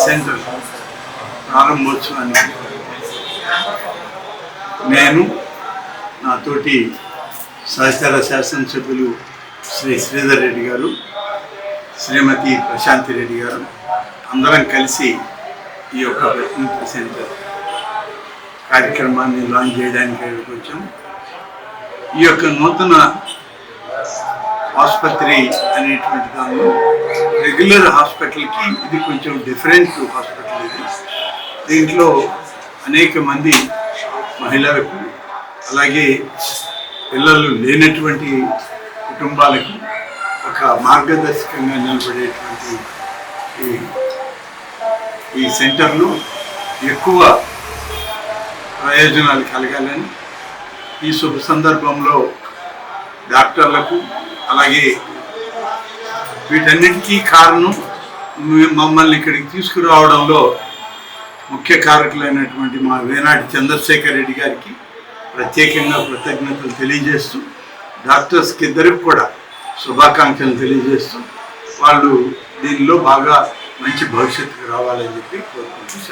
Centre ప్రారంభోత్సవానికి నేను నాతోటి సహచర శాసనసభ్యులు శ్రీ శ్రీధర్ రెడ్డి గారు, శ్రీమతి ప్రశాంతి రెడ్డి గారు అందరం కలిసి ఈ యొక్క వెటర్నరీ సెంటర్ కార్యక్రమాన్ని లాంచ్ చేయడానికి వచ్చాం. ఈ యొక్క నూతన ఆసుపత్రి అనేటువంటి దానిలో రెగ్యులర్ హాస్పిటల్కి ఇది కొంచెం డిఫరెంట్ హాస్పిటల్. ఇది దీంట్లో అనేక మంది మహిళలకు అలాగే పిల్లలు లేనటువంటి కుటుంబాలకు ఒక మార్గదర్శకంగా నిలబడేటువంటి ఈ సెంటర్లో ఎక్కువ ప్రయోజనాలు కలగాలని ఈ శుభ సందర్భంలో డాక్టర్లకు అలాగే వీటన్నిటికీ కారణం మమ్మల్ని ఇక్కడికి తీసుకురావడంలో ముఖ్య కారకులైనటువంటి మా వేనాటి చంద్రశేఖర్ రెడ్డి గారికి ప్రత్యేకంగా కృతజ్ఞతలు తెలియజేస్తూ డాక్టర్స్కి ఇద్దరికి కూడా శుభాకాంక్షలు తెలియజేస్తూ వాళ్ళు దీనిలో బాగా మంచి భవిష్యత్తుకు రావాలని చెప్పి కోరుకుంటున్నాను.